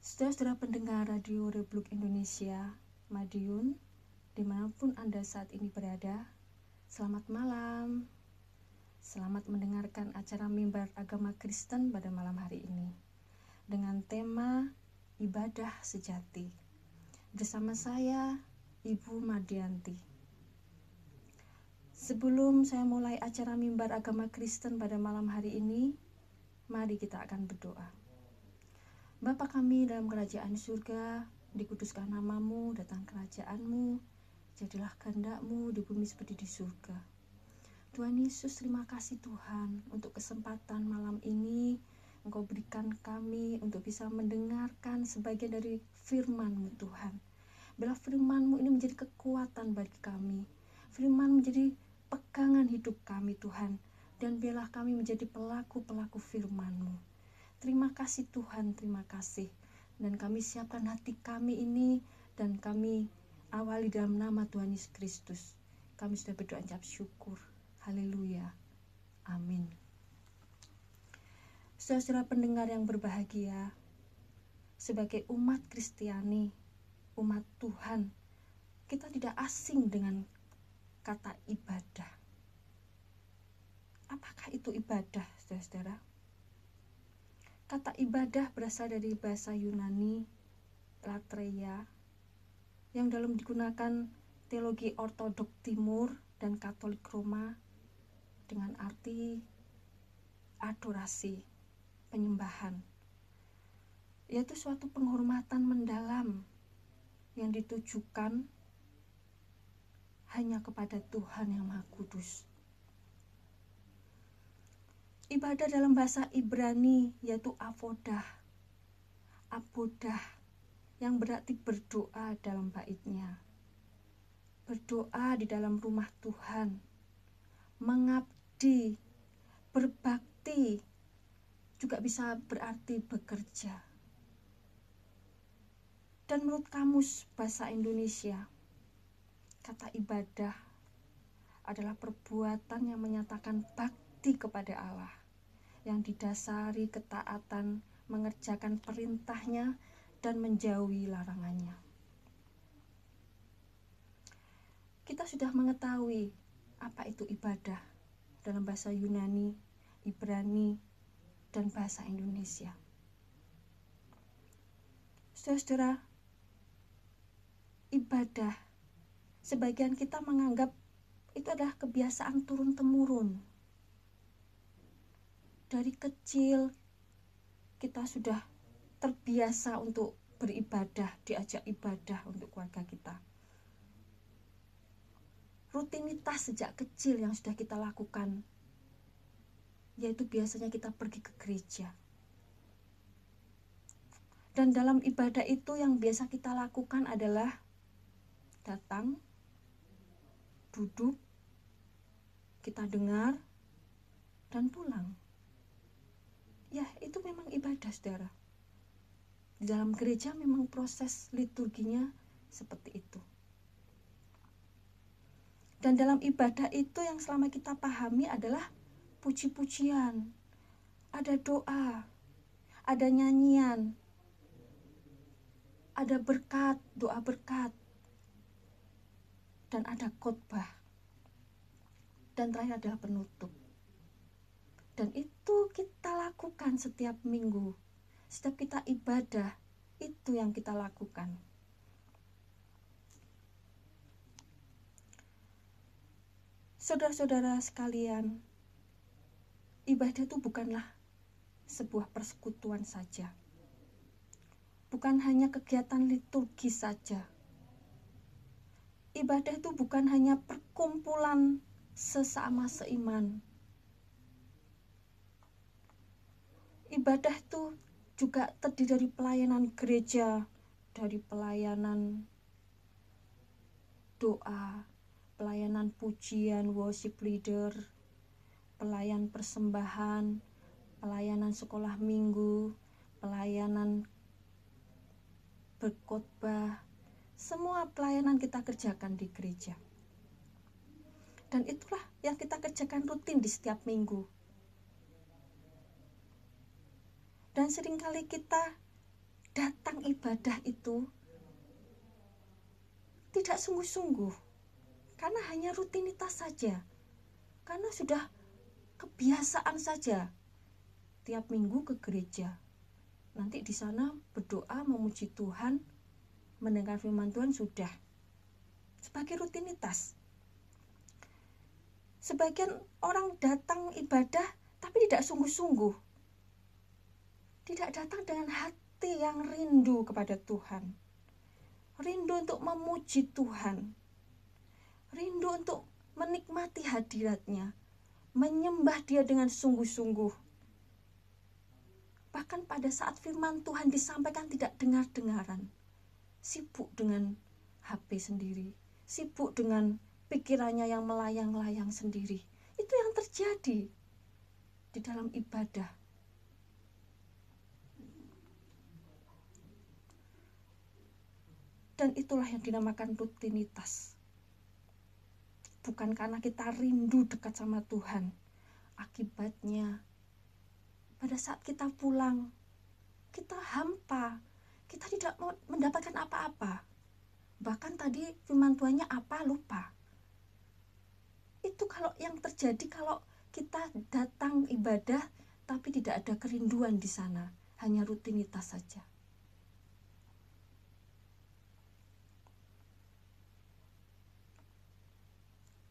Saudara-saudara pendengar Radio Republik Indonesia, Madiun, dimanapun Anda saat ini berada, selamat malam. Selamat mendengarkan acara Mimbar Agama Kristen pada malam hari ini dengan tema Ibadah Sejati. Bersama saya, Ibu Mardianti. Sebelum saya mulai acara Mimbar Agama Kristen pada malam hari ini, mari kita akan berdoa. Bapa kami dalam kerajaan surga, dikuduskan namamu, datang kerajaanmu, jadilah kehendak-Mu di bumi seperti di surga. Tuhan Yesus, terima kasih Tuhan untuk kesempatan malam ini Engkau berikan kami untuk bisa mendengarkan sebagian dari firman-Mu Tuhan. Biarlah firman-Mu ini menjadi kekuatan bagi kami. Firman menjadi pegangan hidup kami Tuhan. Dan biarlah kami menjadi pelaku-pelaku firman-Mu. Terima kasih Tuhan, terima kasih. Dan kami siapkan hati kami ini dan kami awali dalam nama Tuhan Yesus Kristus. Kami sudah berdoa ucap syukur. Haleluya. Amin. Saudara-saudara pendengar yang berbahagia, sebagai umat Kristiani, umat Tuhan, kita tidak asing dengan kata ibadah. Apakah itu ibadah, saudara-saudara? Kata ibadah berasal dari bahasa Yunani, latreia, yang dalam digunakan teologi ortodok timur dan Katolik Roma dengan arti adorasi, penyembahan, yaitu suatu penghormatan mendalam yang ditujukan hanya kepada Tuhan yang Maha Kudus. Ibadah dalam bahasa Ibrani yaitu avodah, yang berarti berdoa dalam baitnya. Berdoa di dalam rumah Tuhan, mengabdi, berbakti, juga bisa berarti bekerja. Dan menurut Kamus Bahasa Indonesia, kata ibadah adalah perbuatan yang menyatakan bakti kepada Allah, yang didasari ketaatan, mengerjakan perintahnya, dan menjauhi larangannya. Kita sudah mengetahui apa itu ibadah dalam bahasa Yunani, Ibrani, dan bahasa Indonesia. Saudara-saudara, ibadah, sebagian kita menganggap itu adalah kebiasaan turun-temurun. Dari kecil kita sudah terbiasa untuk beribadah, diajak ibadah untuk keluarga kita. Rutinitas sejak kecil yang sudah kita lakukan, yaitu biasanya kita pergi ke gereja. Dan dalam ibadah itu yang biasa kita lakukan adalah datang, duduk, kita dengar, dan pulang. Ya, itu memang ibadah, saudara. Di dalam gereja memang proses liturginya seperti itu. Dan dalam ibadah itu yang selama kita pahami adalah puji-pujian, ada doa, ada nyanyian, ada berkat, doa berkat, dan ada khotbah. Dan terakhir adalah penutup. Dan itu kita lakukan setiap minggu. Setiap kita ibadah, itu yang kita lakukan. Saudara-saudara sekalian, ibadah itu bukanlah sebuah persekutuan saja. Bukan hanya kegiatan liturgi saja. Ibadah itu bukan hanya perkumpulan sesama seiman. Ibadah itu juga terdiri dari pelayanan gereja, dari pelayanan doa, pelayanan pujian, worship leader, pelayan persembahan, pelayanan sekolah minggu, pelayanan berkhotbah. Semua pelayanan kita kerjakan di gereja. Dan itulah yang kita kerjakan rutin di setiap minggu. Dan seringkali kita datang ibadah itu tidak sungguh-sungguh, karena hanya rutinitas saja, karena sudah kebiasaan saja tiap minggu ke gereja, nanti di sana berdoa memuji Tuhan, mendengar firman Tuhan, sudah sebagai rutinitas. Sebagian orang datang ibadah tapi tidak sungguh-sungguh, tidak datang dengan hati yang rindu kepada Tuhan, rindu untuk memuji Tuhan, rindu untuk menikmati hadirat-Nya, menyembah Dia dengan sungguh-sungguh. Bahkan pada saat firman Tuhan disampaikan tidak dengar-dengaran, sibuk dengan HP sendiri, sibuk dengan pikirannya yang melayang-layang sendiri. Itu yang terjadi di dalam ibadah. Dan itulah yang dinamakan rutinitas. Bukan karena kita rindu dekat sama Tuhan. Akibatnya, pada saat kita pulang, kita hampa, kita tidak mendapatkan apa-apa. Bahkan tadi firman Tuhannya apa, lupa. Itu kalau yang terjadi kalau kita datang ibadah tapi tidak ada kerinduan di sana, hanya rutinitas saja.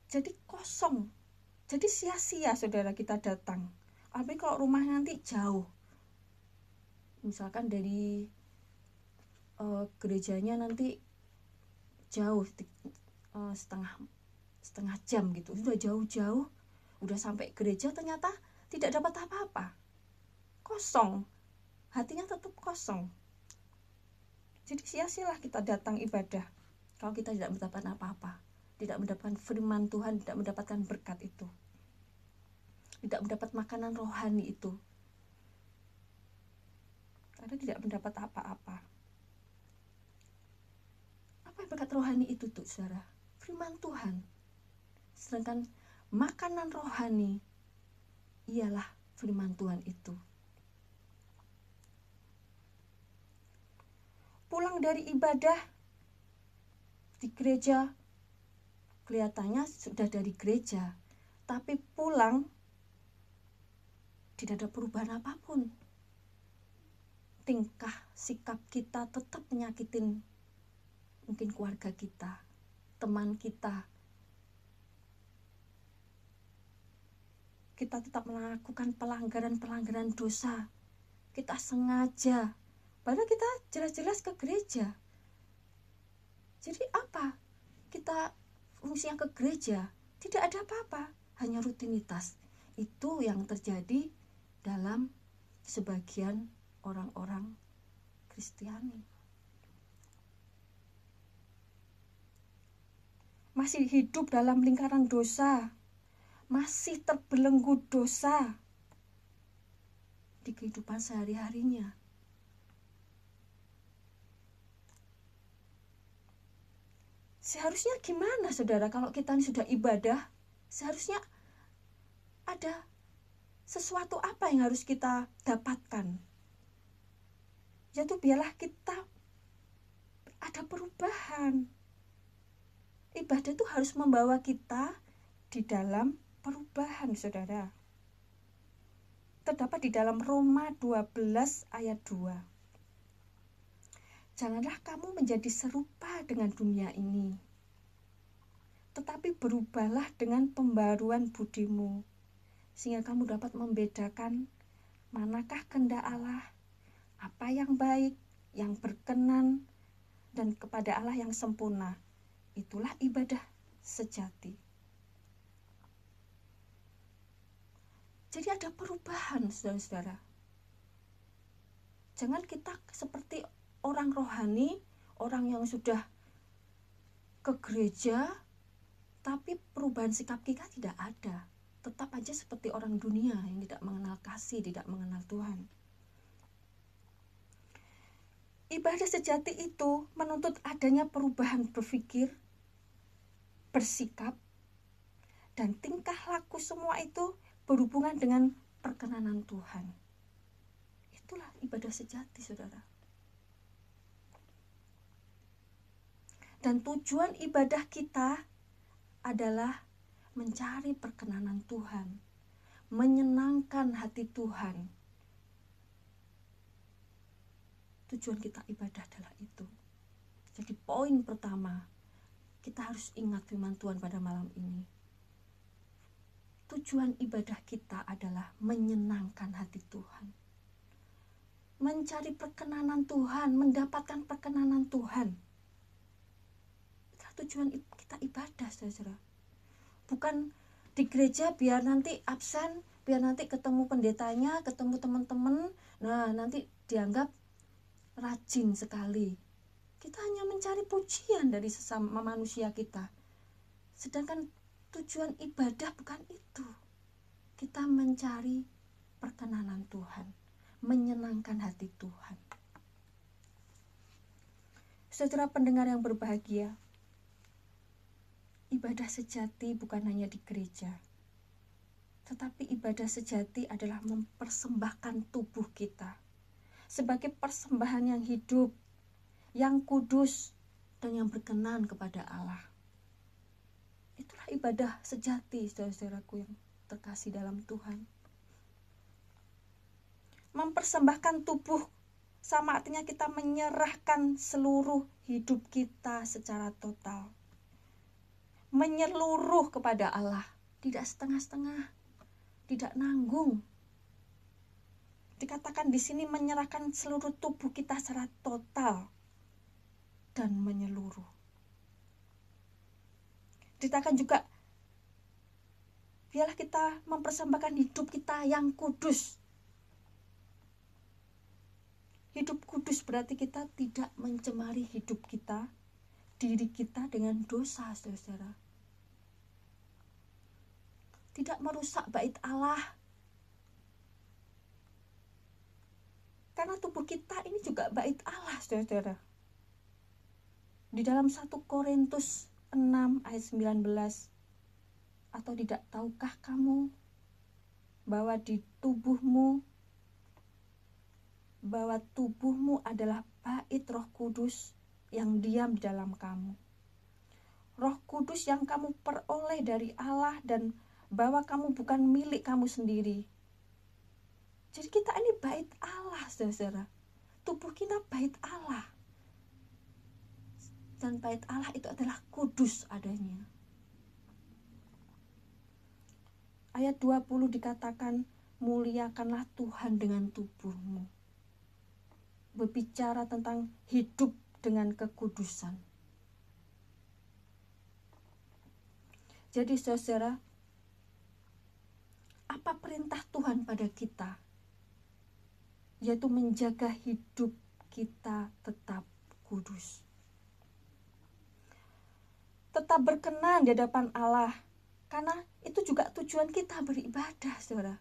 Jadi kosong, jadi sia-sia saudara kita datang. Tapi kalau rumah nanti jauh, misalkan dari gerejanya nanti jauh, setengah jam gitu, sudah jauh-jauh, udah sampai gereja ternyata tidak dapat apa-apa, kosong, hatinya tetap kosong. Jadi sia-sialah kita datang ibadah kalau kita tidak mendapatkan apa-apa, tidak mendapatkan firman Tuhan, tidak mendapatkan berkat itu, tidak mendapat makanan rohani itu, karena tidak mendapat apa-apa. Apa berkat rohani itu tuh saudara? Firman Tuhan. Sedangkan makanan rohani ialah firman Tuhan itu. Pulang dari ibadah di gereja, kelihatannya sudah dari gereja, tapi pulang tidak ada perubahan apapun. Tingkah sikap kita tetap menyakitin mungkin keluarga kita, teman kita. Kita tetap melakukan pelanggaran-pelanggaran dosa. Kita sengaja, padahal kita jelas-jelas ke gereja. Jadi apa? Kita fungsinya ke gereja, tidak ada apa-apa, hanya rutinitas. Itu yang terjadi dalam sebagian orang-orang Kristiani. Masih hidup dalam lingkaran dosa, masih terbelenggu dosa di kehidupan sehari-harinya. Seharusnya gimana saudara kalau kita sudah ibadah? Seharusnya ada sesuatu apa yang harus kita dapatkan? Yaitu biarlah kita ada perubahan. Ibadah itu harus membawa kita di dalam perubahan saudara. Terdapat di dalam Roma 12 ayat 2. Janganlah kamu menjadi serupa dengan dunia ini, tetapi berubahlah dengan pembaruan budimu, sehingga kamu dapat membedakan manakah kehendak Allah, apa yang baik, yang berkenan, dan kepada Allah yang sempurna. Itulah ibadah sejati. Jadi ada perubahan saudara-saudara. Jangan kita seperti orang rohani, orang yang sudah ke gereja, tapi perubahan sikap kita tidak ada. Tetap aja seperti orang dunia yang tidak mengenal kasih, tidak mengenal Tuhan. Ibadah sejati itu menuntut adanya perubahan berpikir, bersikap, dan tingkah laku. Semua itu berhubungan dengan perkenanan Tuhan. Itulah ibadah sejati saudara. Dan tujuan ibadah kita adalah mencari perkenanan Tuhan, menyenangkan hati Tuhan. Tujuan kita ibadah adalah itu. Jadi poin pertama, kita harus ingat firman Tuhan pada malam ini. Tujuan ibadah kita adalah menyenangkan hati Tuhan. Mencari perkenanan Tuhan, mendapatkan perkenanan Tuhan. Itulah tujuan kita ibadah, saudara. Bukan di gereja biar nanti absen, biar nanti ketemu pendetanya, ketemu teman-teman, nah nanti dianggap rajin sekali. Kita hanya mencari pujian dari sesama manusia kita. Sedangkan tujuan ibadah bukan itu. Kita mencari perkenanan Tuhan, menyenangkan hati Tuhan. Saudara pendengar yang berbahagia, ibadah sejati bukan hanya di gereja, tetapi ibadah sejati adalah mempersembahkan tubuh kita sebagai persembahan yang hidup, yang kudus, dan yang berkenan kepada Allah. Itulah ibadah sejati, saudara-saudaraku yang terkasih dalam Tuhan. Mempersembahkan tubuh sama artinya kita menyerahkan seluruh hidup kita secara total. Menyeluruh kepada Allah, tidak setengah-setengah, tidak nanggung. Dikatakan di sini menyerahkan seluruh tubuh kita secara total dan menyeluruh. Dikatakan juga, biarlah kita mempersembahkan hidup kita yang kudus. Hidup kudus berarti kita tidak mencemari hidup kita, diri kita dengan dosa, saudara. Tidak merusak bait Allah. Karena tubuh kita ini juga bait Allah, saudara. Di dalam 1 Korintus 6 ayat 19, atau tidak tahukah kamu bahwa tubuhmu adalah bait Roh Kudus yang diam di dalam kamu. Roh Kudus yang kamu peroleh dari Allah dan bahwa kamu bukan milik kamu sendiri. Jadi kita ini bait Allah, saudara. Tubuh kita bait Allah. Dan bait Allah itu adalah kudus adanya. Ayat 20 dikatakan, muliakanlah Tuhan dengan tubuhmu. Berbicara tentang hidup dengan kekudusan. Jadi saudara, apa perintah Tuhan pada kita? Yaitu menjaga hidup kita tetap kudus. Tetap berkenan di hadapan Allah. Karena itu juga tujuan kita beribadah, saudara.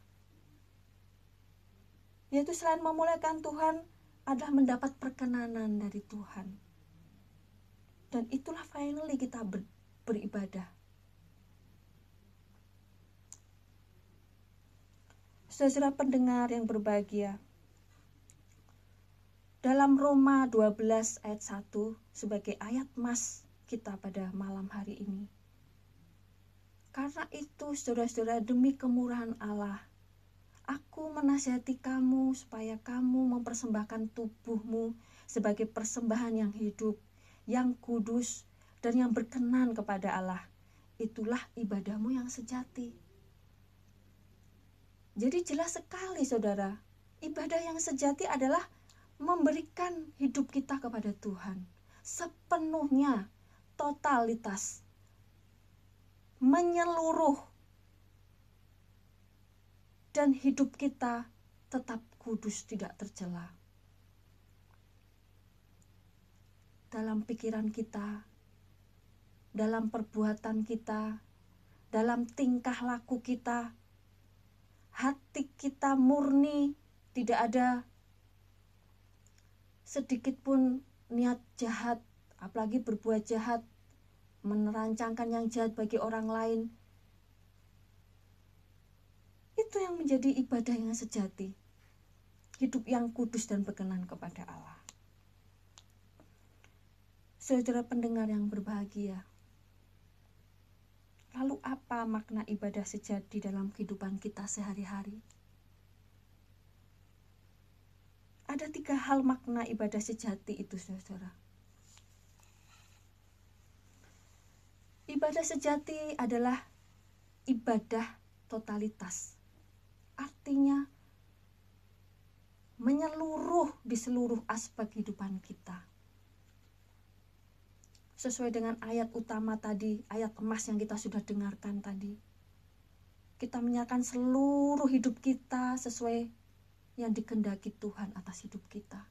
Yaitu selain memuliakan Tuhan, adalah mendapat perkenanan dari Tuhan. Dan itulah finally kita beribadah. Saudara pendengar yang berbahagia, dalam Roma 12 ayat 1 sebagai ayat mas kita pada malam hari ini. Karena itu saudara-saudara, demi kemurahan Allah, aku menasihati kamu supaya kamu mempersembahkan tubuhmu sebagai persembahan yang hidup, yang kudus, dan yang berkenan kepada Allah. Itulah ibadahmu yang sejati. Jadi jelas sekali saudara, ibadah yang sejati adalah memberikan hidup kita kepada Tuhan sepenuhnya, totalitas, menyeluruh, dan hidup kita tetap kudus, tidak tercela. Dalam pikiran kita, dalam perbuatan kita, dalam tingkah laku kita, hati kita murni, tidak ada sedikit pun niat jahat, apalagi berbuat jahat, menerancangkan yang jahat bagi orang lain. Itu yang menjadi ibadah yang sejati, hidup yang kudus dan berkenan kepada Allah. Saudara pendengar yang berbahagia, lalu apa makna ibadah sejati dalam kehidupan kita sehari-hari? Ada 3 hal makna ibadah sejati itu, saudara. Ibadah sejati adalah ibadah totalitas. Artinya menyeluruh di seluruh aspek kehidupan kita. Sesuai dengan ayat utama tadi, ayat emas yang kita sudah dengarkan tadi. Kita menyerahkan seluruh hidup kita sesuai yang dikehendaki Tuhan atas hidup kita.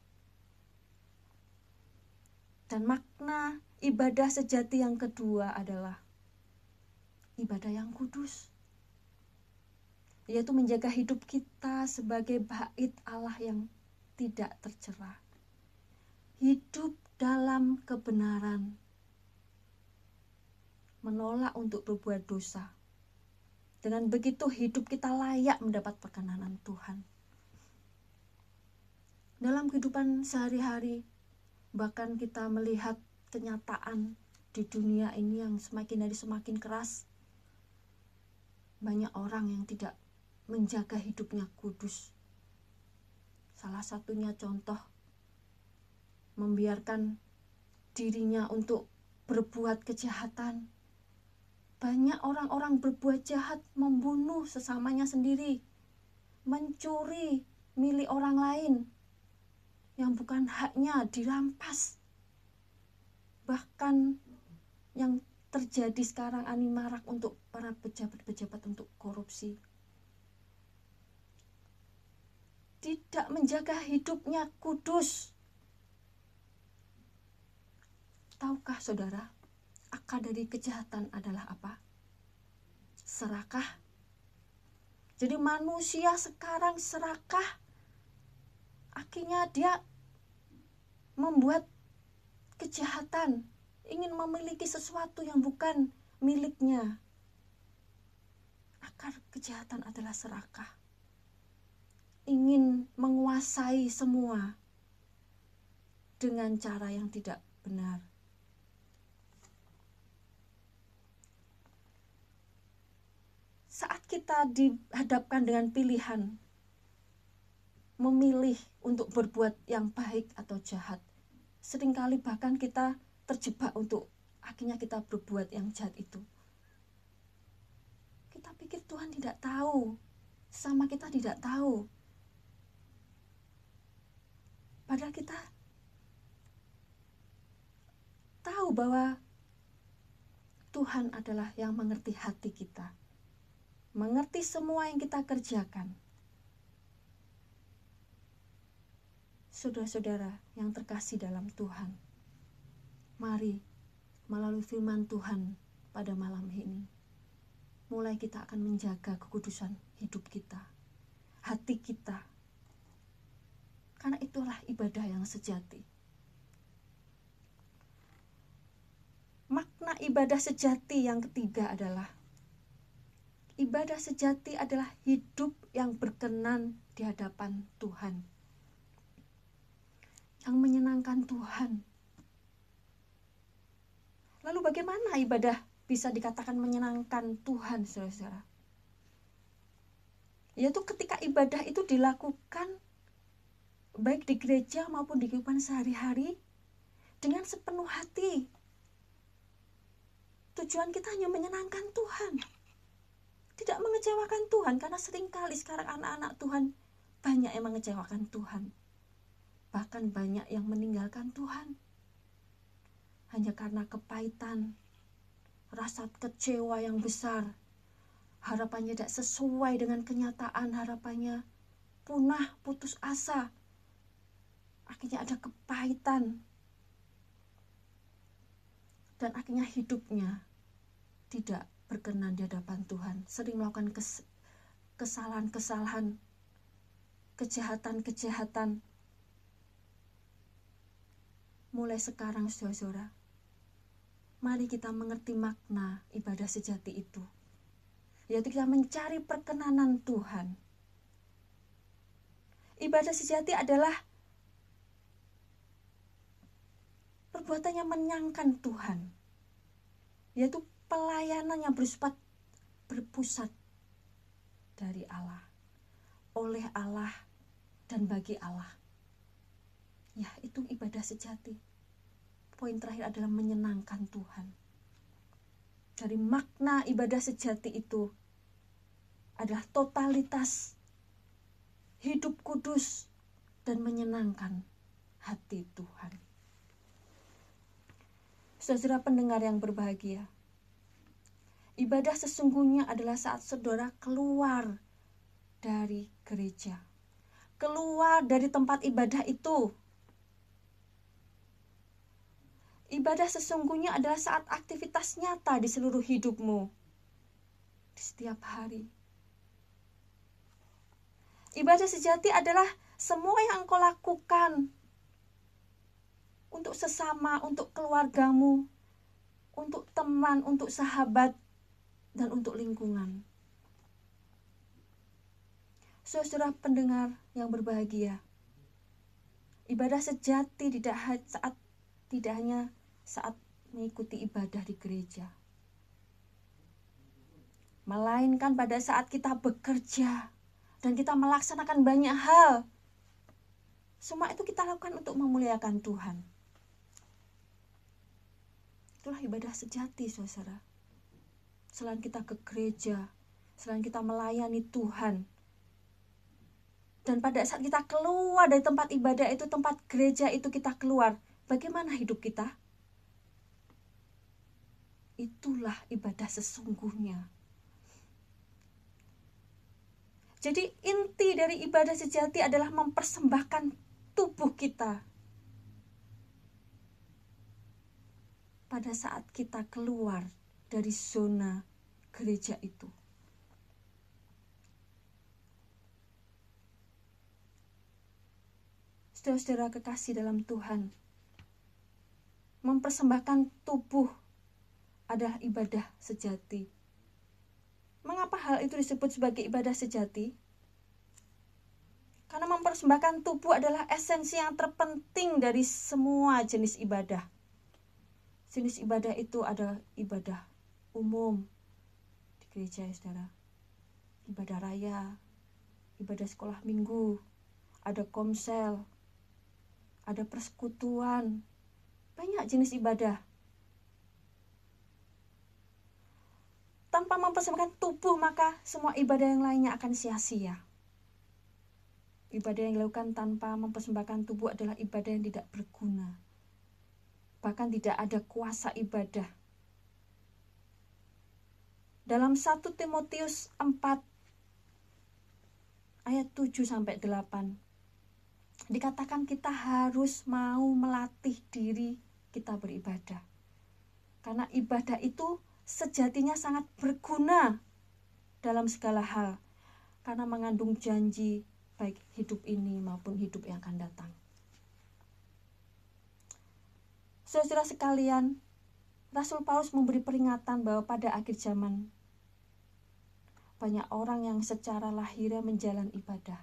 Dan makna ibadah sejati yang kedua adalah ibadah yang kudus, yaitu menjaga hidup kita sebagai bait Allah yang tidak tercela. Hidup dalam kebenaran, menolak untuk berbuat dosa. Dengan begitu hidup kita layak mendapat perkenanan Tuhan. Dalam kehidupan sehari-hari, bahkan kita melihat kenyataan di dunia ini yang semakin hari semakin keras. Banyak orang yang tidak menjaga hidupnya kudus. Salah satunya contoh, membiarkan dirinya untuk berbuat kejahatan. Banyak orang-orang berbuat jahat, membunuh sesamanya sendiri, mencuri milik orang lain yang bukan haknya, dirampas. Bahkan yang terjadi sekarang ani marak untuk para pejabat-pejabat untuk korupsi. Tidak menjaga hidupnya kudus. Tahukah saudara, akar dari kejahatan adalah apa? Serakah. Jadi manusia sekarang serakah. Akhirnya dia membuat kejahatan, ingin memiliki sesuatu yang bukan miliknya. Akar kejahatan adalah serakah. Ingin menguasai semua dengan cara yang tidak benar. Saat kita dihadapkan dengan pilihan memilih untuk berbuat yang baik atau jahat, seringkali bahkan kita terjebak untuk akhirnya kita berbuat yang jahat itu. Kita pikir Tuhan tidak tahu, sama kita tidak tahu. Padahal kita tahu bahwa Tuhan adalah yang mengerti hati kita, mengerti semua yang kita kerjakan. Saudara-saudara yang terkasih dalam Tuhan, mari melalui firman Tuhan pada malam ini, mulai kita akan menjaga kekudusan hidup kita, hati kita. Karena itulah ibadah yang sejati. Makna ibadah sejati yang ketiga adalah ibadah sejati adalah hidup yang berkenan di hadapan Tuhan, yang menyenangkan Tuhan. Lalu bagaimana ibadah bisa dikatakan menyenangkan Tuhan, saudara-saudara? Yaitu ketika ibadah itu dilakukan baik di gereja maupun di kehidupan sehari-hari dengan sepenuh hati. Tujuan kita hanya menyenangkan Tuhan, tidak mengecewakan Tuhan, karena seringkali sekarang anak-anak Tuhan banyak yang mengecewakan Tuhan. Bahkan banyak yang meninggalkan Tuhan hanya karena kepahitan, rasa kecewa yang besar, harapannya tidak sesuai dengan kenyataan, harapannya punah, putus asa. Akhirnya ada kepahitan, dan akhirnya hidupnya tidak berkenan di hadapan Tuhan. Sering melakukan kesalahan-kesalahan, kejahatan-kejahatan. Mulai sekarang, saudara-saudara, mari kita mengerti makna ibadah sejati itu, yaitu kita mencari perkenanan Tuhan. Ibadah sejati adalah perbuatan yang menyenangkan Tuhan, yaitu pelayanan yang berpusat dari Allah, oleh Allah, dan bagi Allah. Ya, itu ibadah sejati. Poin terakhir adalah menyenangkan Tuhan. Dari makna ibadah sejati itu adalah totalitas hidup kudus dan menyenangkan hati Tuhan. Saudara pendengar yang berbahagia, ibadah sesungguhnya adalah saat saudara keluar dari gereja, keluar dari tempat ibadah itu. Ibadah sesungguhnya adalah saat aktivitas nyata di seluruh hidupmu, di setiap hari. Ibadah sejati adalah semua yang engkau lakukan untuk sesama, untuk keluargamu, untuk teman, untuk sahabat, dan untuk lingkungan. Saudara pendengar yang berbahagia, ibadah sejati tidak hanya saat mengikuti ibadah di gereja, melainkan pada saat kita bekerja dan kita melaksanakan banyak hal. Semua itu kita lakukan untuk memuliakan Tuhan. Itulah ibadah sejati, saudara. Selain kita ke gereja, selain kita melayani Tuhan, dan pada saat kita keluar dari tempat ibadah itu, tempat gereja itu kita keluar, bagaimana hidup kita? Itulah ibadah sesungguhnya. Jadi inti dari ibadah sejati adalah mempersembahkan tubuh kita pada saat kita keluar dari zona gereja itu. Saudara-saudara kekasih dalam Tuhan, mempersembahkan tubuh adalah ibadah sejati. Mengapa hal itu disebut sebagai ibadah sejati? Karena mempersembahkan tubuh adalah esensi yang terpenting dari semua jenis ibadah. Jenis ibadah itu ada ibadah umum di gereja, saudara. Ibadah raya, ibadah sekolah minggu, ada komsel, ada persekutuan, banyak jenis ibadah. Tanpa mempersembahkan tubuh, maka semua ibadah yang lainnya akan sia-sia. Ibadah yang dilakukan tanpa mempersembahkan tubuh adalah ibadah yang tidak berguna. Bahkan tidak ada kuasa ibadah. Dalam 1 Timotius 4 ayat 7-8 dikatakan kita harus mau melatih diri kita beribadah. Karena ibadah itu sejatinya sangat berguna dalam segala hal, karena mengandung janji baik hidup ini maupun hidup yang akan datang. Saudara sekalian, Rasul Paulus memberi peringatan bahwa pada akhir zaman banyak orang yang secara lahiriah menjalani ibadah.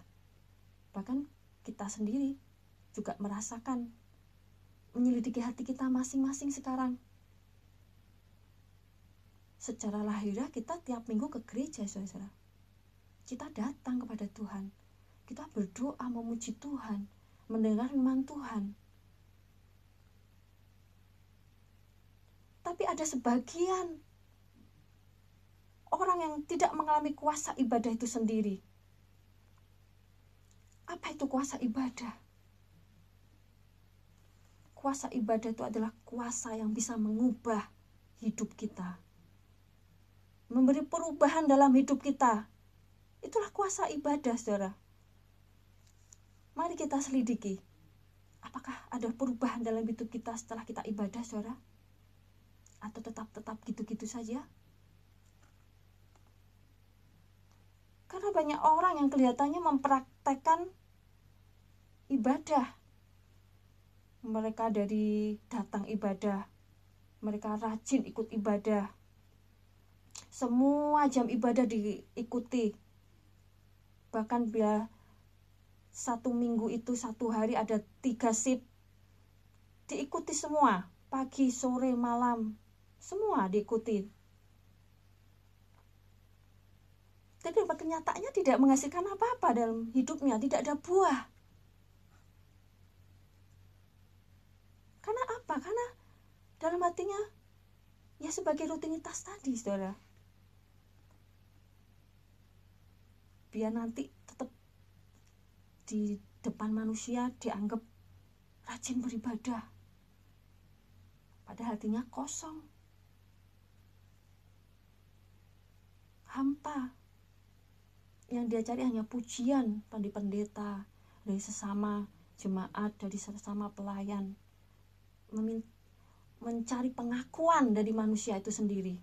Bahkan kita sendiri juga merasakan, menyelidiki hati kita masing-masing sekarang. Secara lahiriah kita tiap minggu ke gereja, saudara. Kita datang kepada Tuhan. Kita berdoa memuji Tuhan, mendengar firman Tuhan. Tapi ada sebagian orang yang tidak mengalami kuasa ibadah itu sendiri. Apa itu kuasa ibadah? Kuasa ibadah itu adalah kuasa yang bisa mengubah hidup kita, memberi perubahan dalam hidup kita. Itulah kuasa ibadah, saudara. Mari kita selidiki, apakah ada perubahan dalam hidup kita setelah kita ibadah, saudara? Atau tetap gitu-gitu saja? Karena banyak orang yang kelihatannya mempraktekkan ibadah. Mereka dari datang ibadah, mereka rajin ikut ibadah. Semua jam ibadah diikuti. Bahkan bila 1 minggu itu 1 hari ada 3 shift, diikuti semua, pagi, sore, malam, semua diikuti. Tapi kenyataannya tidak menghasilkan apa-apa dalam hidupnya, tidak ada buah. Karena apa? Karena dalam hatinya ya sebagai rutinitas tadi, saudara. Biar nanti tetap di depan manusia dianggap rajin beribadah. Padahal hatinya kosong, hampa. Yang dia cari hanya pujian dari pendeta, dari sesama jemaat, dari sesama pelayan. Mencari pengakuan dari manusia itu sendiri.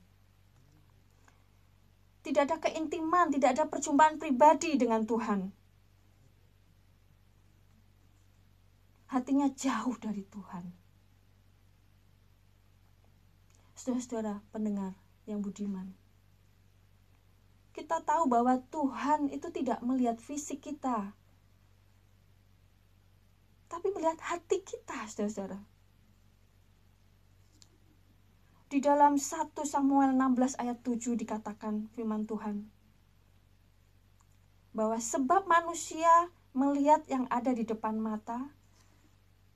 Tidak ada keintiman, tidak ada perjumpaan pribadi dengan Tuhan. Hatinya jauh dari Tuhan. Saudara-saudara pendengar yang budiman, kita tahu bahwa Tuhan itu tidak melihat fisik kita, tapi melihat hati kita, saudara-saudara. Di dalam 1 Samuel 16 ayat 7 dikatakan firman Tuhan, bahwa sebab manusia melihat yang ada di depan mata,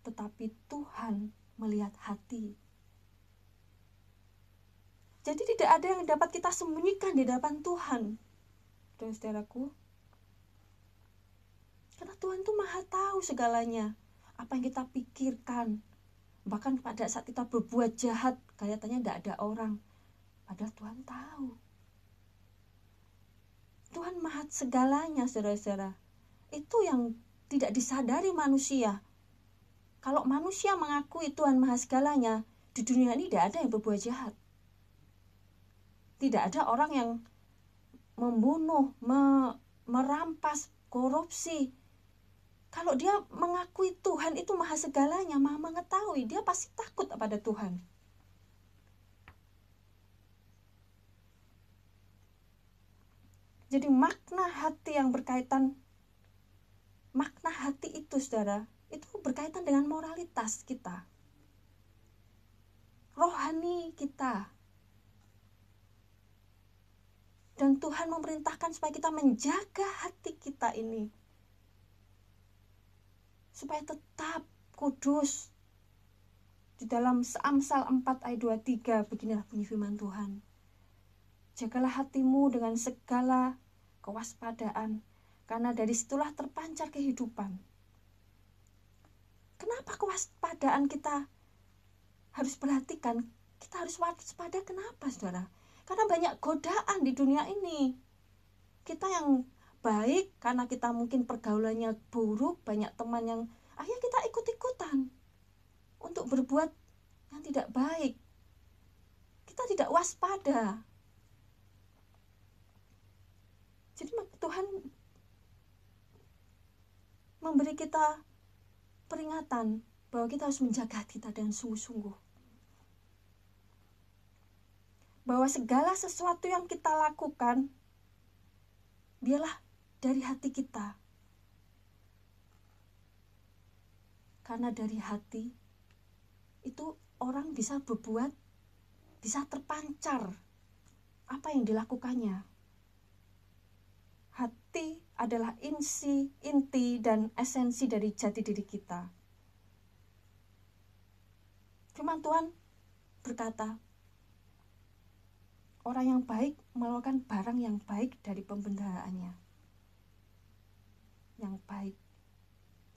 tetapi Tuhan melihat hati. Jadi tidak ada yang dapat kita sembunyikan di depan Tuhan, saudaraku. Karena Tuhan itu maha tahu segalanya, apa yang kita pikirkan. Bahkan pada saat kita berbuat jahat, kelihatannya tidak ada orang, padahal Tuhan tahu. Tuhan maha segalanya, saudara-saudara. Itu yang tidak disadari manusia. Kalau manusia mengakui Tuhan maha segalanya, di dunia ini tidak ada yang berbuat jahat. Tidak ada orang yang membunuh, merampas, korupsi. Kalau dia mengakui Tuhan itu maha segalanya, maha mengetahui, dia pasti takut kepada Tuhan. Jadi makna hati yang berkaitan, makna hati itu, saudara, itu berkaitan dengan moralitas kita, rohani kita. Dan Tuhan memerintahkan supaya kita menjaga hati kita ini, supaya tetap kudus. Di dalam Amsal 4 ayat 23, beginilah bunyi firman Tuhan. Jagalah hatimu dengan segala kewaspadaan, karena dari situlah terpancar kehidupan. Kenapa kewaspadaan kita harus perhatikan? Kita harus waspada, kenapa, saudara? Karena banyak godaan di dunia ini. Kita yang baik, karena kita mungkin pergaulannya buruk, banyak teman yang akhirnya kita ikut-ikutan untuk berbuat yang tidak baik. Kita tidak waspada. Jadi Tuhan memberi kita peringatan bahwa kita harus menjaga hati kita dengan sungguh-sungguh. Bahwa segala sesuatu yang kita lakukan, biarlah dari hati kita. Karena dari hati, itu orang bisa berbuat, bisa terpancar apa yang dilakukannya. Hati adalah inti dan esensi dari jati diri kita. Firman Tuhan berkata, orang yang baik melakukan barang yang baik dari pembendaharaannya. Yang baik.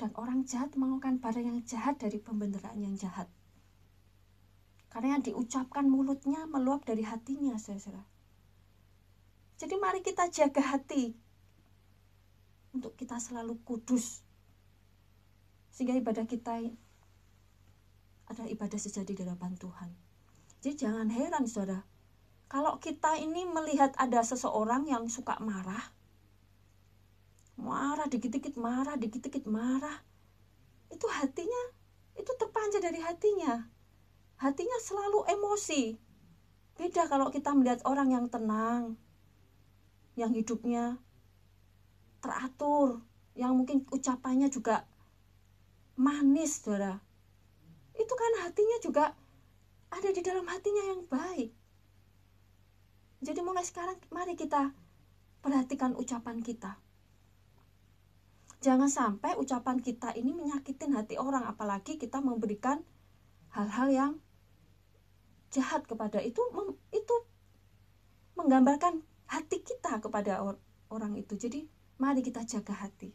Dan orang jahat melakukan barang yang jahat dari pembendaraan yang jahat. Karena yang diucapkan mulutnya meluap dari hatinya, saudara. Jadi mari kita jaga hati untuk kita selalu kudus, sehingga ibadah kita adalah ibadah sejati di hadapan Tuhan. Jadi jangan heran, saudara, kalau kita ini melihat ada seseorang yang suka marah dikit-dikit marah, itu hatinya, itu terpancar dari hatinya. Hatinya selalu emosi. Beda kalau kita melihat orang yang tenang, yang hidupnya teratur, yang mungkin ucapannya juga manis, saudara. itu kan hatinya juga ada di dalam hatinya yang baik. Jadi mulai sekarang mari kita perhatikan ucapan kita. Jangan sampai ucapan kita ini menyakitin hati orang, apalagi kita memberikan hal-hal yang jahat kepada itu menggambarkan hati kita kepada orang itu. Jadi mari kita jaga hati.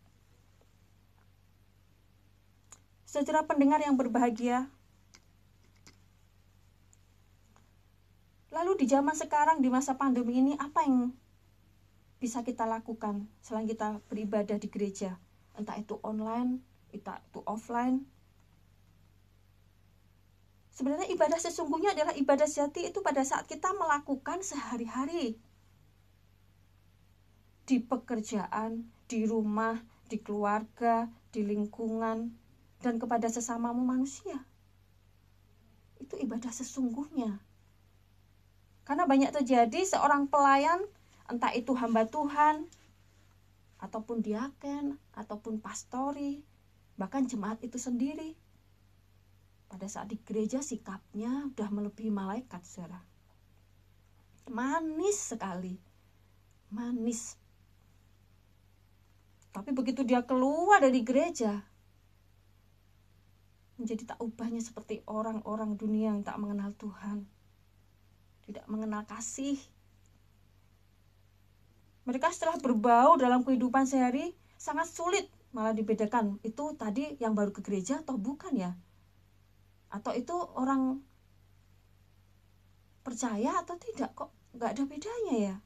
Saudara pendengar yang berbahagia, lalu di zaman sekarang, di masa pandemi ini, apa yang bisa kita lakukan selain kita beribadah di gereja? Entah itu online, entah itu offline. Sebenarnya ibadah sesungguhnya adalah ibadah sejati itu pada saat kita melakukan sehari-hari. Di pekerjaan, di rumah, di keluarga, di lingkungan, dan kepada sesamamu manusia. Itu ibadah sesungguhnya. Karena banyak terjadi seorang pelayan, entah itu hamba Tuhan, ataupun diaken, ataupun pastori, bahkan jemaat itu sendiri, pada saat di gereja sikapnya udah melebihi malaikat, saudara. Manis sekali, manis. Tapi begitu dia keluar dari gereja, menjadi tak ubahnya seperti orang-orang dunia yang tak mengenal Tuhan, tidak mengenal kasih. Mereka setelah berbau dalam kehidupan sehari, sangat sulit malah dibedakan itu tadi yang baru ke gereja atau bukan ya, atau itu orang percaya atau tidak, kok nggak ada bedanya ya.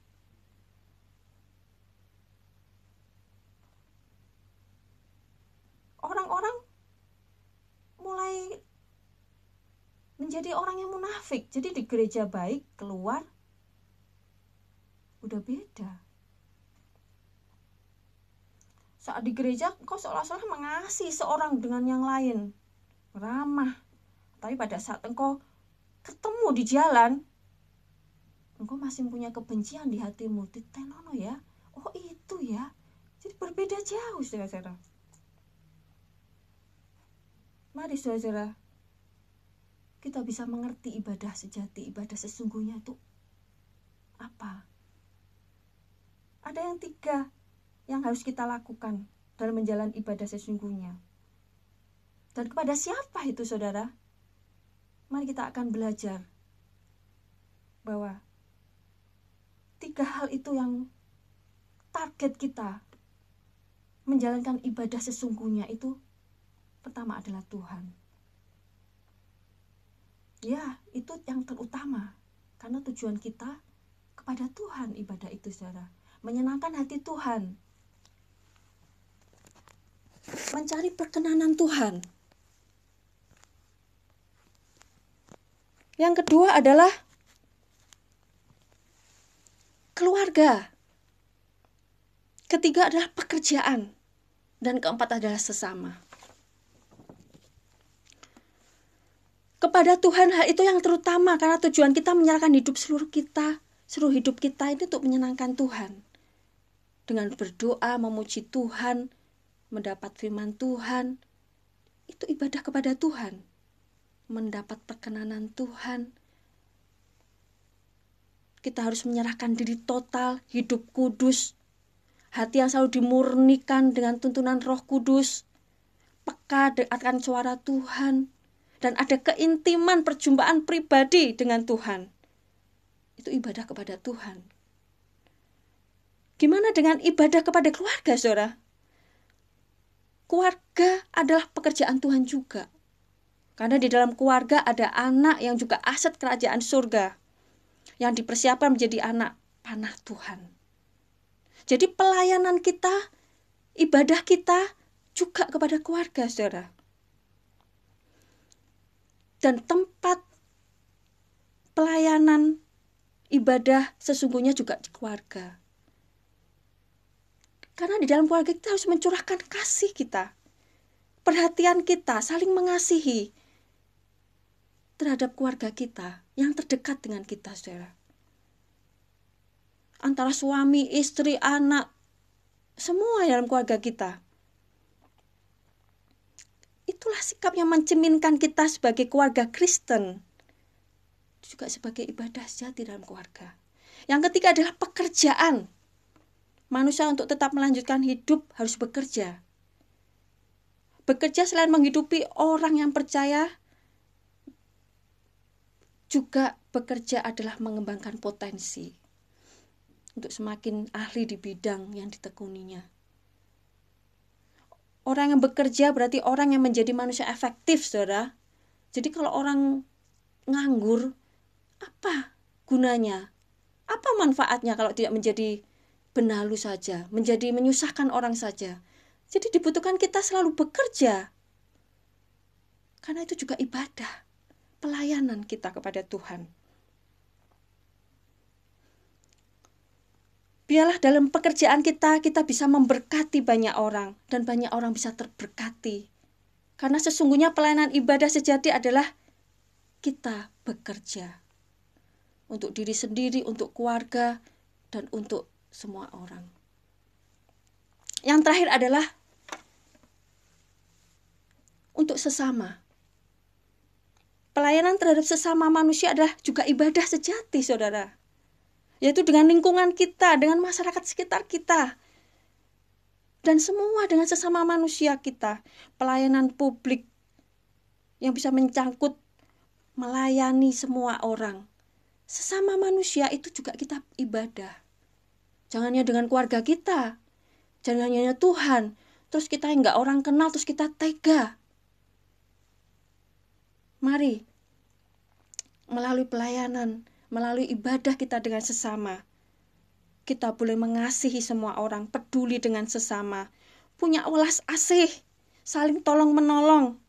Orang-orang mulai menjadi orang yang munafik. Jadi di gereja baik, keluar udah beda. Saat di gereja kau seolah-olah mengasihi seorang dengan yang lain, ramah. Tapi pada saat engkau ketemu di jalan, engkau masih punya kebencian di hatimu. Titenono ya, oh itu ya. Jadi berbeda jauh, saudara-saudara. Mari saudara, kita bisa mengerti ibadah sejati, ibadah sesungguhnya itu apa. Ada yang 3 yang harus kita lakukan dalam menjalani ibadah sesungguhnya. Dan kepada siapa itu, saudara? Mari kita akan belajar bahwa 3 hal itu yang target kita menjalankan ibadah sesungguhnya itu. Pertama adalah Tuhan. Ya, itu yang terutama. Karena tujuan kita kepada Tuhan ibadah itu, saudara. Menyenangkan hati Tuhan. Mencari perkenanan Tuhan. Yang kedua adalah keluarga. Ketiga adalah pekerjaan. Dan keempat adalah sesama. Kepada Tuhan hal itu yang terutama, karena tujuan kita menyerahkan hidup seluruh hidup kita itu untuk menyenangkan Tuhan. Dengan berdoa, memuji Tuhan, mendapat firman Tuhan, itu ibadah kepada Tuhan. Mendapat perkenanan Tuhan. Kita harus menyerahkan diri total, hidup kudus, hati yang selalu dimurnikan dengan tuntunan Roh Kudus, peka akan suara Tuhan, dan ada keintiman perjumpaan pribadi dengan Tuhan. Itu ibadah kepada Tuhan. Gimana dengan ibadah kepada keluarga, saudara? Keluarga adalah pekerjaan Tuhan juga. Karena di dalam keluarga ada anak yang juga aset kerajaan surga, yang dipersiapkan menjadi anak panah Tuhan. Jadi pelayanan kita, ibadah kita juga kepada keluarga, saudara. Dan tempat pelayanan ibadah sesungguhnya juga di keluarga. Karena di dalam keluarga kita harus mencurahkan kasih kita, perhatian kita, saling mengasihi terhadap keluarga kita yang terdekat dengan kita, saudara. Antara suami, istri, anak, semua dalam keluarga kita. Itulah sikap yang mencerminkan kita sebagai keluarga Kristen. Juga sebagai ibadah sejati dalam keluarga. Yang ketiga adalah pekerjaan. Manusia untuk tetap melanjutkan hidup harus bekerja. Bekerja selain menghidupi orang yang percaya, juga bekerja adalah mengembangkan potensi untuk semakin ahli di bidang yang ditekuninya. Orang yang bekerja berarti orang yang menjadi manusia efektif, saudara. Jadi kalau orang nganggur, apa gunanya? Apa manfaatnya kalau tidak menjadi benalu saja, menjadi menyusahkan orang saja? Jadi dibutuhkan kita selalu bekerja. Karena itu juga ibadah, pelayanan kita kepada Tuhan. Biarlah dalam pekerjaan kita bisa memberkati banyak orang, dan banyak orang bisa terberkati. Karena sesungguhnya pelayanan ibadah sejati adalah kita bekerja. Untuk diri sendiri, untuk keluarga, dan untuk semua orang. Yang terakhir adalah untuk sesama. Pelayanan terhadap sesama manusia adalah juga ibadah sejati, saudara. Yaitu dengan lingkungan kita, dengan masyarakat sekitar kita. Dan semua dengan sesama manusia kita. Pelayanan publik yang bisa mencangkut, melayani semua orang. Sesama manusia itu juga kita ibadah. Jangan hanya dengan keluarga kita. Jangan hanya Tuhan. Terus kita enggak orang kenal, terus kita tega. Mari, melalui pelayanan, melalui ibadah kita dengan sesama, kita boleh mengasihi semua orang, peduli dengan sesama, punya welas asih, saling tolong menolong.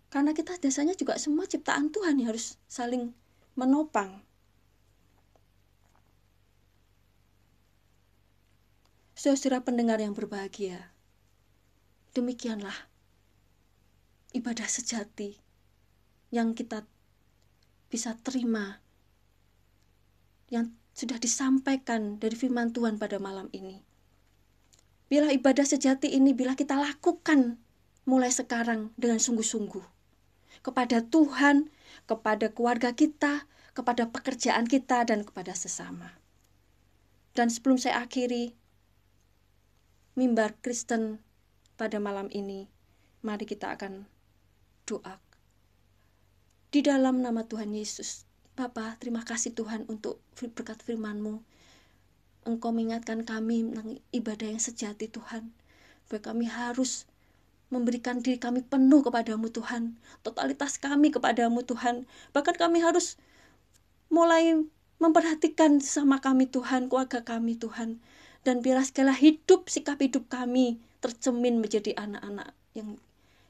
Karena kita dasarnya juga semua ciptaan Tuhan yang harus saling menopang. Saudara pendengar yang berbahagia, demikianlah ibadah sejati yang kita bisa terima, yang sudah disampaikan dari firman Tuhan pada malam ini. Bila ibadah sejati ini bila kita lakukan mulai sekarang dengan sungguh-sungguh kepada Tuhan, kepada keluarga kita, kepada pekerjaan kita, dan kepada sesama. Dan sebelum saya akhiri mimbar Kristen pada malam ini, mari kita akan doa. Di dalam nama Tuhan Yesus, Bapa, terima kasih Tuhan untuk berkat firman-Mu. Engkau mengingatkan kami tentang ibadah yang sejati Tuhan, bahwa kami harus memberikan diri kami penuh kepadamu Tuhan, totalitas kami kepadamu Tuhan. Bahkan kami harus mulai memperhatikan sama kami Tuhan, keluarga kami Tuhan. Dan biarlah segala sikap hidup kami tercermin menjadi anak-anak yang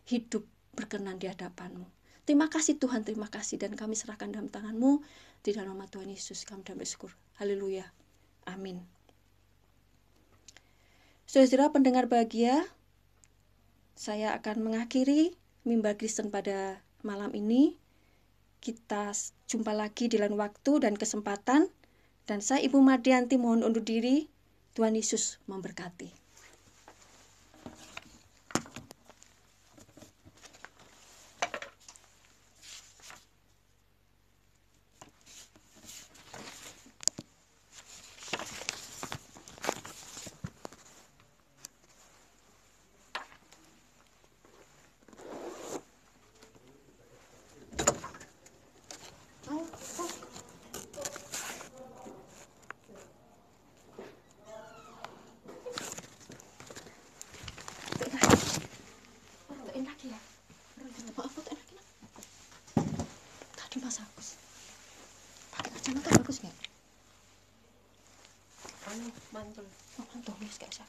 hidup berkenan di hadapan-Mu. Terima kasih Tuhan, terima kasih. Dan kami serahkan dalam tangan-Mu, di dalam nama Tuhan Yesus kami bersyukur. Haleluya, amin. Saudara pendengar bahagia, saya akan mengakhiri mimbar Kristen pada malam ini. Kita jumpa lagi di lain waktu dan kesempatan. Dan saya Ibu Mardianti mohon undur diri. Tuhan Yesus memberkati. Mas Agus, pakai kacamata bagus nggak? Mantul. Mantul, ya,